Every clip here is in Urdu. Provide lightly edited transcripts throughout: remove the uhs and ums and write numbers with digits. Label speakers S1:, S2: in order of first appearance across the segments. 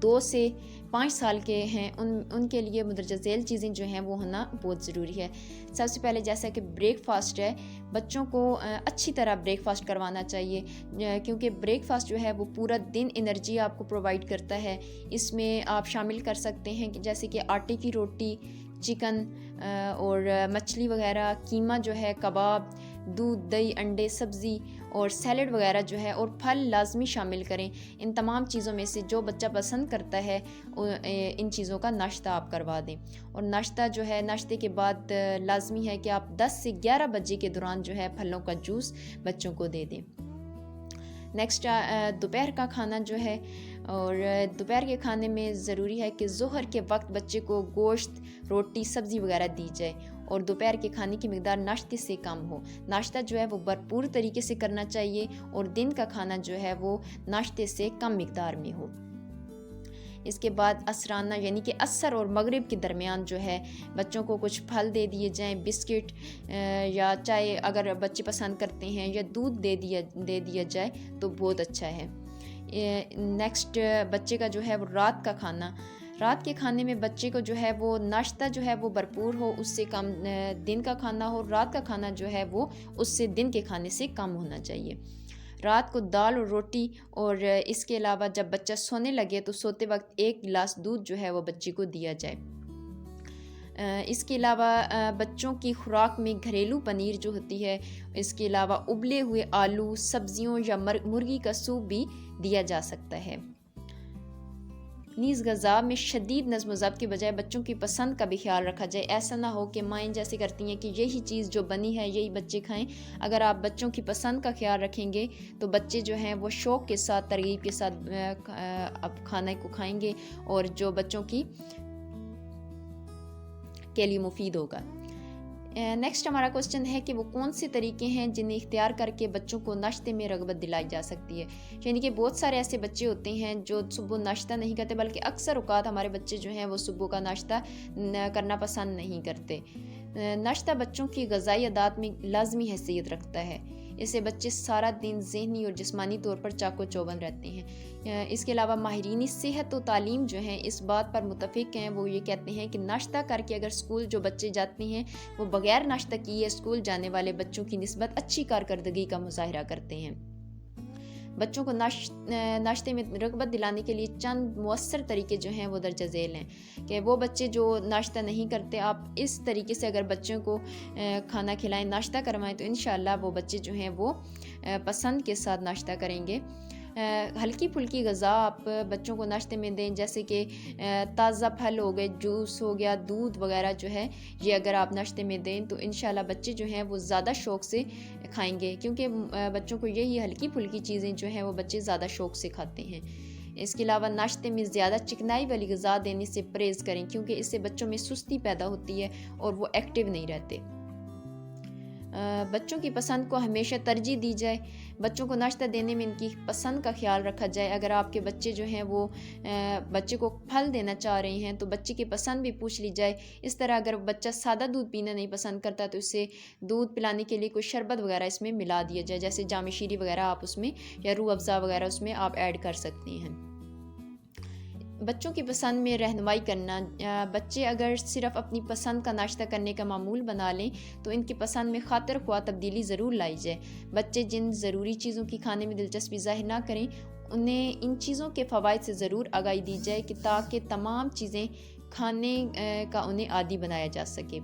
S1: 2 سے 5 سال کے ہیں ان کے لیے مندرجہ ذیل چیزیں جو ہیں وہ ہونا بہت ضروری ہے. سب سے پہلے جیسا کہ بریک فاسٹ ہے, بچوں کو اچھی طرح بریک فاسٹ کروانا چاہیے, کیونکہ بریک فاسٹ جو ہے وہ پورا دن انرجی آپ کو پرووائڈ کرتا ہے. اس میں آپ شامل کر سکتے ہیں جیسے کہ آٹے کی روٹی, چکن اور مچھلی وغیرہ, قیمہ جو ہے, کباب, دودھ, دہی, انڈے, سبزی اور سیلڈ وغیرہ جو ہے, اور پھل لازمی شامل کریں. ان تمام چیزوں میں سے جو بچہ پسند کرتا ہے ان چیزوں کا ناشتہ آپ کروا دیں. اور ناشتہ جو ہے, ناشتے کے بعد لازمی ہے کہ آپ 10 سے 11 بجے کے دوران جو ہے پھلوں کا جوس بچوں کو دے دیں. نیکسٹ دوپہر کا کھانا جو ہے, اور دوپہر کے کھانے میں ضروری ہے کہ ظہر کے وقت بچے کو گوشت, روٹی, سبزی وغیرہ دی جائے, اور دوپہر کے کھانے کی مقدار ناشتے سے کم ہو. ناشتہ جو ہے وہ بھرپور طریقے سے کرنا چاہیے, اور دن کا کھانا جو ہے وہ ناشتے سے کم مقدار میں ہو. اس کے بعد عصرانہ یعنی کہ عصر اور مغرب کے درمیان جو ہے بچوں کو کچھ پھل دے دیے جائیں, بسکٹ یا چائے اگر بچے پسند کرتے ہیں, یا دودھ دے دیا جائے تو بہت اچھا ہے. نیکسٹ بچے کا جو ہے وہ رات کا کھانا. رات کے کھانے میں بچے کو جو ہے وہ ناشتہ جو ہے وہ بھرپور ہو, اس سے کم دن کا کھانا ہو. رات کا کھانا جو ہے وہ اس سے دن کے کھانے سے کم ہونا چاہیے. رات کو دال اور روٹی, اور اس کے علاوہ جب بچہ سونے لگے تو سوتے وقت 1 گلاس دودھ جو ہے وہ بچے کو دیا جائے. اس کے علاوہ بچوں کی خوراک میں گھریلو پنیر جو ہوتی ہے, اس کے علاوہ ابلے ہوئے آلو, سبزیوں یا مرغی کا سوپ بھی دیا جا سکتا ہے. نیز غذا میں شدید نظم و ضبط کے بجائے بچوں کی پسند کا بھی خیال رکھا جائے. ایسا نہ ہو کہ مائیں جیسے کرتی ہیں کہ یہی چیز جو بنی ہے یہی بچے کھائیں. اگر آپ بچوں کی پسند کا خیال رکھیں گے تو بچے جو ہیں وہ شوق کے ساتھ, ترغیب کے ساتھ اب کھانے کو کھائیں گے, اور جو بچوں کے لیے مفید ہوگا. نیکسٹ ہمارا کوسچن ہے کہ وہ کون سے طریقے ہیں جنہیں اختیار کر کے بچوں کو ناشتے میں رغبت دلائی جا سکتی ہے. یعنی کہ بہت سارے ایسے بچے ہوتے ہیں جو صبح ناشتہ نہیں کرتے, بلکہ اکثر اوقات ہمارے بچے جو ہیں وہ صبح کا ناشتہ کرنا پسند نہیں کرتے. ناشتہ بچوں کی غذائی عادات میں لازمی حیثیت رکھتا ہے. اس سے بچے سارا دن ذہنی اور جسمانی طور پر چاق و چوبند رہتے ہیں. اس کے علاوہ ماہرین صحت و تعلیم جو ہیں اس بات پر متفق ہیں, وہ یہ کہتے ہیں کہ ناشتہ کر کے اگر اسکول جو بچے جاتے ہیں وہ بغیر ناشتہ کیے اسکول جانے والے بچوں کی نسبت اچھی کارکردگی کا مظاہرہ کرتے ہیں. بچوں کو ناشتے میں رغبت دلانے کے لیے چند مؤثر طریقے جو ہیں وہ درج ذیل ہیں. کہ وہ بچے جو ناشتہ نہیں کرتے, آپ اس طریقے سے اگر بچوں کو کھانا کھلائیں, ناشتہ کروائیں, تو انشاءاللہ وہ بچے جو ہیں وہ پسند کے ساتھ ناشتہ کریں گے. ہلکی پھلکی غذا آپ بچوں کو ناشتے میں دیں, جیسے کہ تازہ پھل ہو گئے, جوس ہو گیا, دودھ وغیرہ جو ہے یہ اگر آپ ناشتے میں دیں تو انشاءاللہ بچے جو ہیں وہ زیادہ شوق سے کھائیں گے, کیونکہ بچوں کو یہی ہلکی پھلکی چیزیں جو ہیں وہ بچے زیادہ شوق سے کھاتے ہیں. اس کے علاوہ ناشتے میں زیادہ چکنائی والی غذا دینے سے پرہیز کریں, کیونکہ اس سے بچوں میں سستی پیدا ہوتی ہے اور وہ ایکٹیو نہیں رہتے. بچوں کی پسند کو ہمیشہ ترجیح دی جائے. بچوں کو ناشتہ دینے میں ان کی پسند کا خیال رکھا جائے. اگر آپ کے بچے جو ہیں وہ بچے کو پھل دینا چاہ رہے ہیں تو بچے کی پسند بھی پوچھ لی جائے. اس طرح اگر بچہ سادہ دودھ پینا نہیں پسند کرتا تو اسے دودھ پلانے کے لیے کوئی شربت وغیرہ اس میں ملا دیا جائے, جیسے جام شیری وغیرہ آپ اس میں, یا روح افزا وغیرہ اس میں آپ ایڈ کر سکتے ہیں. بچوں کی پسند میں رہنمائی کرنا. بچے اگر صرف اپنی پسند کا ناشتہ کرنے کا معمول بنا لیں تو ان کی پسند میں خاطر خواہ تبدیلی ضرور لائی جائے. بچے جن ضروری چیزوں کی کھانے میں دلچسپی ظاہر نہ کریں انہیں ان چیزوں کے فوائد سے ضرور آگاہی دی جائے کہ تاکہ تمام چیزیں کھانے کا انہیں عادی بنایا جا سکے.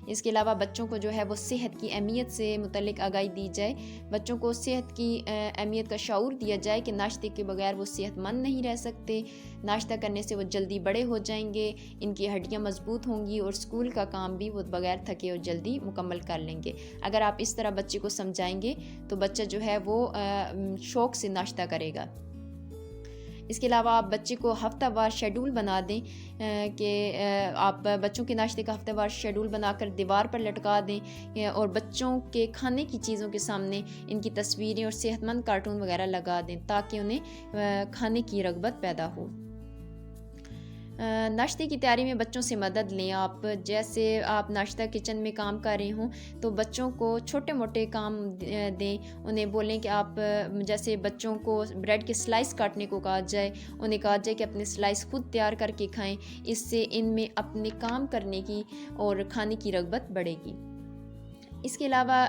S1: اس کے علاوہ بچوں کو جو ہے وہ صحت کی اہمیت سے متعلق آگاہی دی جائے. بچوں کو صحت کی اہمیت کا شعور دیا جائے کہ ناشتے کے بغیر وہ صحت مند نہیں رہ سکتے. ناشتہ کرنے سے وہ جلدی بڑے ہو جائیں گے, ان کی ہڈیاں مضبوط ہوں گی, اور اسکول کا کام بھی وہ بغیر تھکے اور جلدی مکمل کر لیں گے. اگر آپ اس طرح بچے کو سمجھائیں گے تو بچہ جو ہے وہ شوق سے ناشتہ کرے گا. اس کے علاوہ آپ بچے کو ہفتہ وار شیڈول بنا دیں, کہ آپ بچوں کے ناشتے کا ہفتہ وار شیڈول بنا کر دیوار پر لٹکا دیں, اور بچوں کے کھانے کی چیزوں کے سامنے ان کی تصویریں اور صحت مند کارٹون وغیرہ لگا دیں تاکہ انہیں کھانے کی رغبت پیدا ہو. ناشتے کی تیاری میں بچوں سے مدد لیں آپ. جیسے آپ ناشتہ کچن میں کام کر رہے ہوں تو بچوں کو چھوٹے موٹے کام دیں. انہیں بولیں کہ آپ جیسے بچوں کو بریڈ کے سلائس کاٹنے کو کہا جائے, انہیں کہا جائے کہ اپنے سلائس خود تیار کر کے کھائیں. اس سے ان میں اپنے کام کرنے کی اور کھانے کی رغبت بڑھے گی. اس کے علاوہ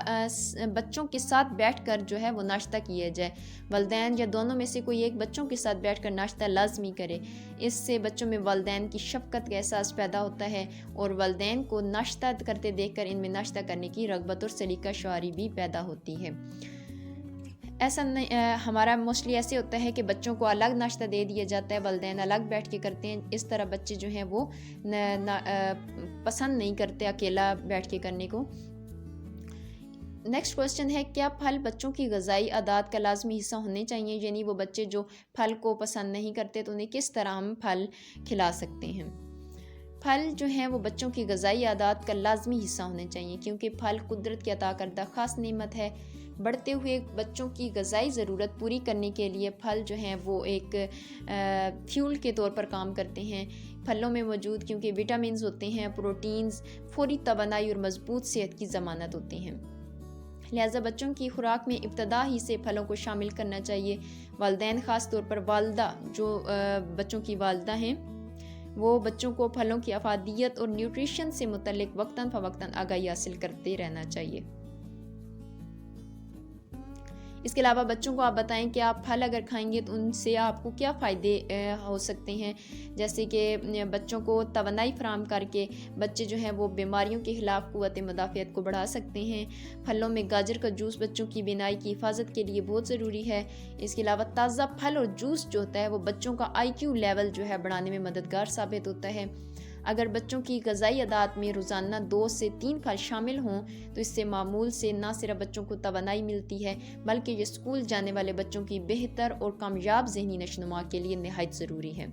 S1: بچوں کے ساتھ بیٹھ کر جو ہے وہ ناشتہ کیا جائے. والدین یا دونوں میں سے کوئی ایک بچوں کے ساتھ بیٹھ کر ناشتہ لازمی کرے. اس سے بچوں میں والدین کی شفقت کا احساس پیدا ہوتا ہے اور والدین کو ناشتہ کرتے دیکھ کر ان میں ناشتہ کرنے کی رغبت اور سلیقہ شعاری بھی پیدا ہوتی ہے. ایسا نہیں, ہمارا موسٹلی ایسے ہوتا ہے کہ بچوں کو الگ ناشتہ دے دیا جاتا ہے, والدین الگ بیٹھ کے کرتے ہیں. اس طرح بچے جو ہیں وہ پسند نہیں کرتے اکیلا بیٹھ کے کرنے کو. نیکسٹ کوسچن ہے, کیا پھل بچوں کی غذائی عادات کا لازمی حصہ ہونے چاہیے؟ یعنی وہ بچے جو پھل کو پسند نہیں کرتے تو انہیں کس طرح ہم پھل کھلا سکتے ہیں؟ پھل جو ہیں وہ بچوں کی غذائی عادات کا لازمی حصہ ہونے چاہیے, کیونکہ پھل قدرت کی عطا کردہ خاص نعمت ہے. بڑھتے ہوئے بچوں کی غذائی ضرورت پوری کرنے کے لیے پھل جو ہیں وہ ایک فیول کے طور پر کام کرتے ہیں. پھلوں میں موجود کیونکہ وٹامنز ہوتے ہیں, پروٹینز فوری توانائی اور مضبوط صحت کی ضمانت ہوتے ہیں. لہٰذا بچوں کی خوراک میں ابتدا ہی سے پھلوں کو شامل کرنا چاہیے. والدین خاص طور پر والدہ جو بچوں کی والدہ ہیں وہ بچوں کو پھلوں کی افادیت اور نیوٹریشن سے متعلق وقتاً فوقتاً آگاہی حاصل کرتے رہنا چاہیے. اس کے علاوہ بچوں کو آپ بتائیں کہ آپ پھل اگر کھائیں گے تو ان سے آپ کو کیا فائدے ہو سکتے ہیں. جیسے کہ بچوں کو توانائی فراہم کر کے بچے جو ہیں وہ بیماریوں کے خلاف قوت مدافعت کو بڑھا سکتے ہیں. پھلوں میں گاجر کا جوس بچوں کی بینائی کی حفاظت کے لیے بہت ضروری ہے. اس کے علاوہ تازہ پھل اور جوس جو ہوتا ہے وہ بچوں کا IQ لیول جو ہے بڑھانے میں مددگار ثابت ہوتا ہے. اگر بچوں کی غذائی عادات میں روزانہ 2 سے 3 پھل شامل ہوں تو اس سے معمول سے نہ صرف بچوں کو توانائی ملتی ہے بلکہ یہ اسکول جانے والے بچوں کی بہتر اور کامیاب ذہنی نشوونما کے لیے نہایت ضروری ہے.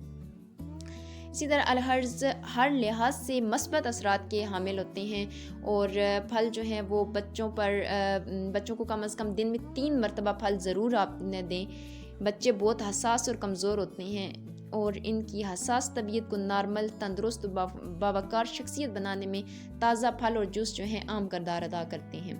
S1: اسی طرح الحرز ہر لحاظ سے مثبت اثرات کے حامل ہوتے ہیں اور پھل جو ہیں وہ بچوں کو کم از کم دن میں 3 مرتبہ پھل ضرور آپ دیں. بچے بہت حساس اور کمزور ہوتے ہیں اور ان کی حساس طبیعت کو نارمل, تندرست باوقار شخصیت بنانے میں تازہ پھل اور جوس جو ہیں اہم کردار ادا کرتے ہیں.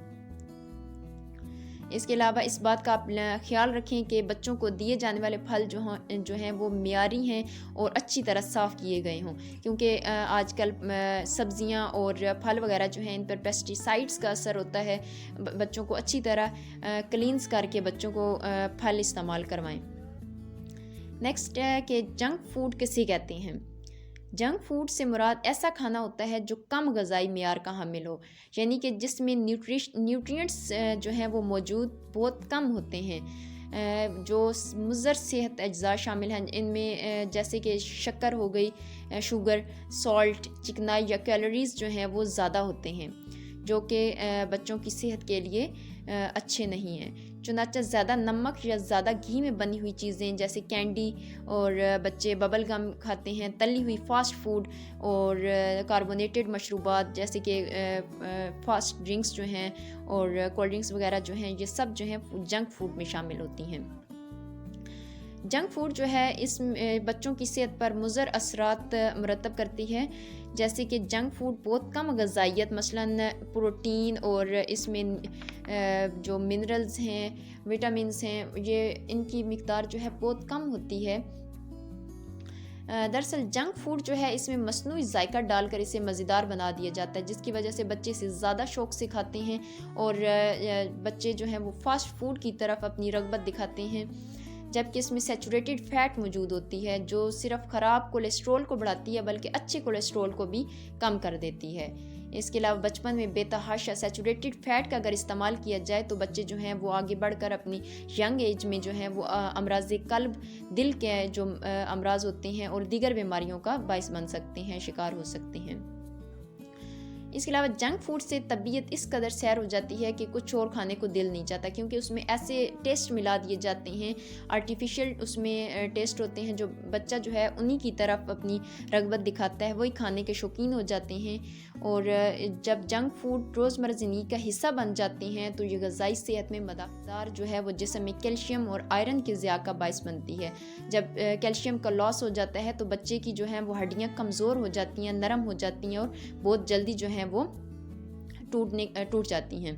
S1: اس کے علاوہ اس بات کا آپ خیال رکھیں کہ بچوں کو دیے جانے والے پھل جو ہیں وہ معیاری ہیں اور اچھی طرح صاف کیے گئے ہوں, کیونکہ آج کل سبزیاں اور پھل وغیرہ جو ہیں ان پر پیسٹی سائڈز کا اثر ہوتا ہے. بچوں کو اچھی طرح کلینز کر کے بچوں کو پھل استعمال کروائیں. نیکسٹ ہے کہ جنک فوڈ کسے کہتے ہیں؟ جنک فوڈ سے مراد ایسا کھانا ہوتا ہے جو کم غذائی معیار کا حامل ہو, یعنی کہ جس میں نیوٹرینٹس جو ہیں وہ موجود بہت کم ہوتے ہیں. جو مضر صحت اجزاء شامل ہیں ان میں جیسے کہ شکر ہو گئی, شوگر, سالٹ, چکنائی یا کیلوریز جو ہیں وہ زیادہ ہوتے ہیں جو کہ بچوں کی صحت کے لیے اچھے نہیں ہیں. چنانچہ زیادہ نمک یا زیادہ گھی میں بنی ہوئی چیزیں جیسے کینڈی اور بچے ببل گم کھاتے ہیں, تلی ہوئی فاسٹ فوڈ اور کاربونیٹڈ مشروبات جیسے کہ فاسٹ ڈرنکس جو ہیں اور کولڈ ڈرنکس وغیرہ جو ہیں, یہ سب جو ہیں جنک فوڈ میں شامل ہوتی ہیں. جنک فوڈ جو ہے اس بچوں کی صحت پر مضر اثرات مرتب کرتی ہے. جیسے کہ جنک فوڈ بہت کم غذائیت مثلاً پروٹین اور اس میں جو منرلز ہیں, وٹامنز ہیں, یہ ان کی مقدار جو ہے بہت کم ہوتی ہے. دراصل جنک فوڈ جو ہے اس میں مصنوعی ذائقہ ڈال کر اسے مزیدار بنا دیا جاتا ہے جس کی وجہ سے بچے اسے زیادہ شوق سے کھاتے ہیں اور بچے جو ہیں وہ فاسٹ فوڈ کی طرف اپنی رغبت دکھاتے ہیں. جبکہ اس میں سیچوریٹڈ فیٹ موجود ہوتی ہے جو صرف خراب کولیسٹرول کو بڑھاتی ہے بلکہ اچھے کولیسٹرول کو بھی کم کر دیتی ہے. اس کے علاوہ بچپن میں بے تحاشا سیچوریٹڈ فیٹ کا اگر استعمال کیا جائے تو بچے جو ہیں وہ آگے بڑھ کر اپنی ینگ ایج میں جو ہیں وہ امراض قلب, دل کے جو امراض ہوتے ہیں اور دیگر بیماریوں کا باعث بن سکتے ہیں, شکار ہو سکتے ہیں. اس کے علاوہ جنک فوڈ سے طبیعت اس قدر سیر ہو جاتی ہے کہ کچھ اور کھانے کو دل نہیں چاہتا، کیونکہ اس میں ایسے ٹیسٹ ملا دیے جاتے ہیں، آرٹیفیشل اس میں ٹیسٹ ہوتے ہیں، جو بچہ جو ہے انہی کی طرف اپنی رغبت دکھاتا ہے، وہی کھانے کے شوقین ہو جاتے ہیں۔ اور جب جنک فوڈ روزمرہ زندگی کا حصہ بن جاتے ہیں تو یہ غذائی صحت میں مدار جو ہے وہ جسم میں کیلشیم اور آئرن کے ضیاع کا باعث بنتی ہے۔ جب کیلشیم کا لاس ہو جاتا ہے تو بچے کی جو ہیں وہ ہڈیاں کمزور ہو جاتی ہیں، نرم ہو جاتی ہیں اور بہت جلدی جو ہیں وہ ٹوٹ جاتی ہیں۔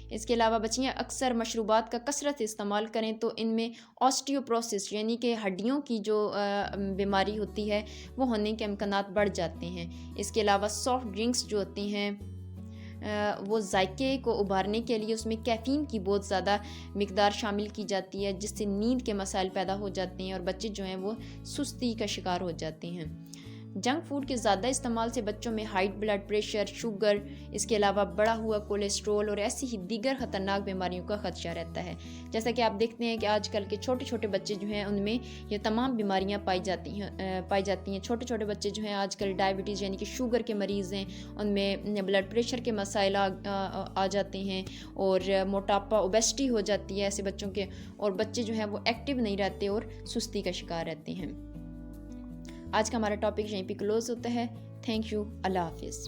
S1: اس کے علاوہ بچیاں اکثر مشروبات کا کثرت استعمال کریں تو ان میں آسٹیوپروسس یعنی کہ ہڈیوں کی جو بیماری ہوتی ہے وہ ہونے کے امکانات بڑھ جاتے ہیں۔ اس کے علاوہ سافٹ ڈرنکس جو ہوتی ہیں وہ ذائقے کو ابھارنے کے لیے اس میں کیفین کی بہت زیادہ مقدار شامل کی جاتی ہے، جس سے نیند کے مسائل پیدا ہو جاتے ہیں اور بچے جو ہیں وہ سستی کا شکار ہو جاتے ہیں۔ جنک فوڈ کے زیادہ استعمال سے بچوں میں ہائی بلڈ پریشر، شوگر، اس کے علاوہ بڑھا ہوا کولیسٹرول اور ایسی ہی دیگر خطرناک بیماریوں کا خدشہ رہتا ہے۔ جیسا کہ آپ دیکھتے ہیں کہ آج کل کے چھوٹے چھوٹے بچے جو ہیں ان میں یہ تمام بیماریاں پائی جاتی ہیں۔ چھوٹے چھوٹے بچے جو ہیں آج کل ڈائبٹیز یعنی کہ شوگر کے مریض ہیں، ان میں بلڈ پریشر کے مسائل آ جاتے ہیں اور موٹاپا، اوبیسٹی ہو جاتی ہے ایسے بچوں کے، اور بچے جو ہیں وہ ایکٹیو نہیں رہتے اور سستی کا شکار رہتے ہیں۔ آج کا ہمارا ٹاپک یہیں پہ کلوز ہوتا ہے۔ تھینک یو، اللہ حافظ۔